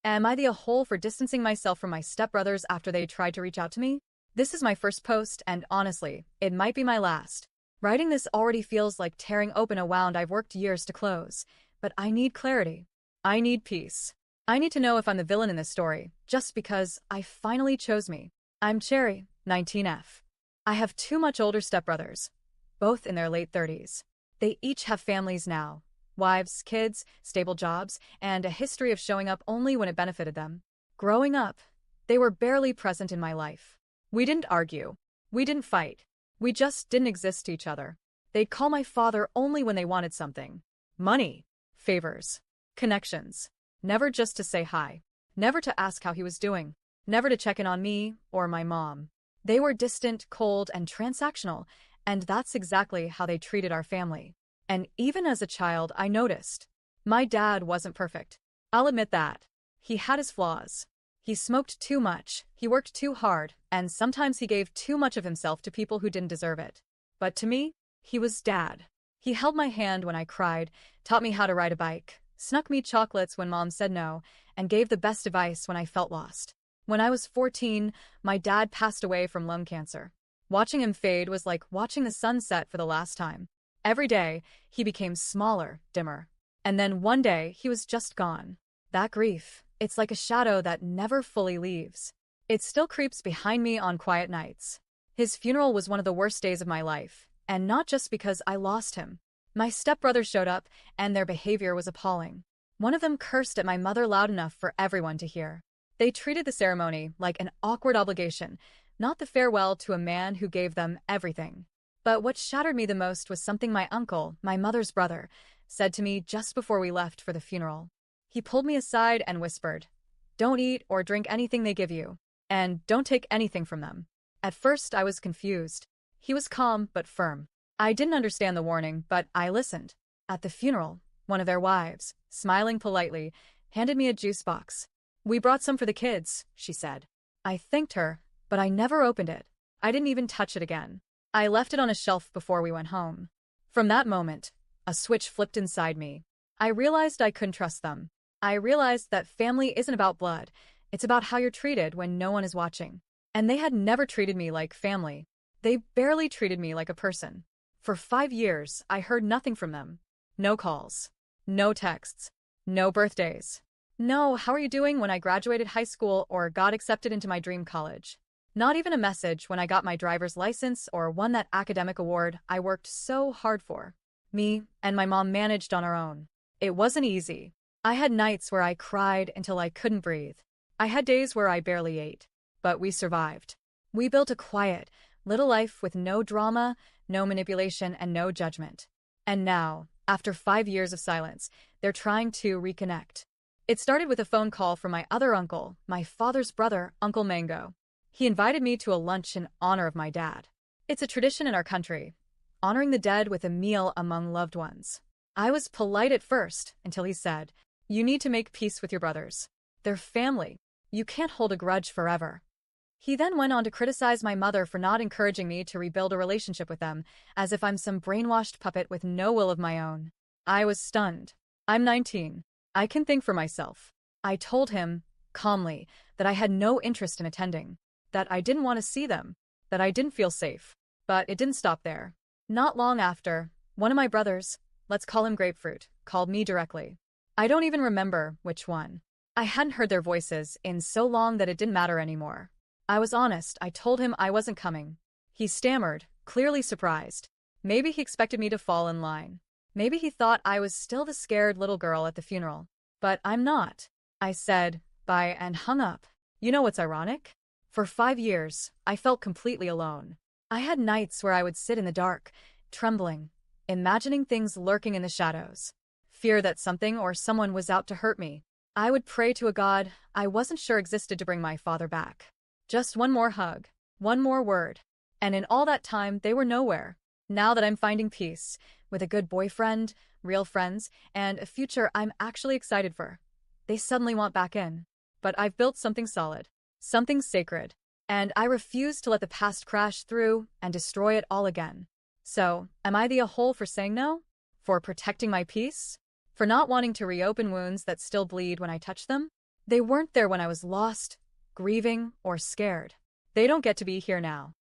Am I the a-hole for distancing myself from my stepbrothers after they tried to reach out to me? This is my first post, and honestly, it might be my last. Writing this already feels like tearing open a wound I've worked years to close. But I need clarity. I need peace. I need to know if I'm the villain in this story, just because I finally chose me. I'm Cherry, 19F. I have two much older stepbrothers, both in their late 30s. They each have families now. Wives, kids, stable jobs, and a history of showing up only when it benefited them. Growing up, they were barely present in my life. We didn't argue. We didn't fight. We just didn't exist to each other. They'd call my father only when they wanted something. Money, favors, connections. Never just to say hi. Never to ask how he was doing. Never to check in on me or my mom. They were distant, cold, and transactional, and that's exactly how they treated our family. And even as a child, I noticed. My dad wasn't perfect. I'll admit that. He had his flaws. He smoked too much, he worked too hard, and sometimes he gave too much of himself to people who didn't deserve it. But to me, he was Dad. He held my hand when I cried, taught me how to ride a bike, snuck me chocolates when Mom said no, and gave the best advice when I felt lost. When I was 14, my dad passed away from lung cancer. Watching him fade was like watching the sun set for the last time. Every day, he became smaller, dimmer. And then one day, he was just gone. That grief, it's like a shadow that never fully leaves. It still creeps behind me on quiet nights. His funeral was one of the worst days of my life, and not just because I lost him. My stepbrothers showed up, and their behavior was appalling. One of them cursed at my mother loud enough for everyone to hear. They treated the ceremony like an awkward obligation, not the farewell to a man who gave them everything. But what shattered me the most was something my uncle, my mother's brother, said to me just before we left for the funeral. He pulled me aside and whispered, "Don't eat or drink anything they give you, and don't take anything from them." At first, I was confused. He was calm but firm. I didn't understand the warning, but I listened. At the funeral, one of their wives, smiling politely, handed me a juice box. "We brought some for the kids," she said. I thanked her, but I never opened it. I didn't even touch it again. I left it on a shelf before we went home. From that moment, a switch flipped inside me. I realized I couldn't trust them. I realized that family isn't about blood. It's about how you're treated when no one is watching. And they had never treated me like family. They barely treated me like a person. For 5 years, I heard nothing from them. No calls. No texts. No birthdays. No, "How are you doing?" when I graduated high school or got accepted into my dream college. Not even a message when I got my driver's license or won that academic award I worked so hard for. Me and my mom managed on our own. It wasn't easy. I had nights where I cried until I couldn't breathe. I had days where I barely ate. But we survived. We built a quiet, little life with no drama, no manipulation, and no judgment. And now, after 5 years of silence, they're trying to reconnect. It started with a phone call from my other uncle, my father's brother, Uncle Mango. He invited me to a lunch in honor of my dad. It's a tradition in our country, honoring the dead with a meal among loved ones. I was polite at first until he said, "You need to make peace with your brothers. They're family. You can't hold a grudge forever." He then went on to criticize my mother for not encouraging me to rebuild a relationship with them, as if I'm some brainwashed puppet with no will of my own. I was stunned. I'm 19. I can think for myself. I told him, calmly, that I had no interest in attending, that I didn't want to see them, that I didn't feel safe. But it didn't stop there. Not long after, one of my brothers, let's call him Grapefruit, called me directly. I don't even remember which one. I hadn't heard their voices in so long that it didn't matter anymore. I was honest. I told him I wasn't coming. He stammered, clearly surprised. Maybe he expected me to fall in line. Maybe he thought I was still the scared little girl at the funeral. But I'm not. I said, "Bye," and hung up. You know what's ironic? For 5 years, I felt completely alone. I had nights where I would sit in the dark, trembling, imagining things lurking in the shadows. Fear that something or someone was out to hurt me. I would pray to a God I wasn't sure existed to bring my father back. Just one more hug, one more word. And in all that time, they were nowhere. Now that I'm finding peace, with a good boyfriend, real friends, and a future I'm actually excited for, they suddenly want back in. But I've built something solid, something sacred, and I refuse to let the past crash through and destroy it all again. So, am I the a-hole for saying no? For protecting my peace? For not wanting to reopen wounds that still bleed when I touch them? They weren't there when I was lost, grieving, or scared. They don't get to be here now.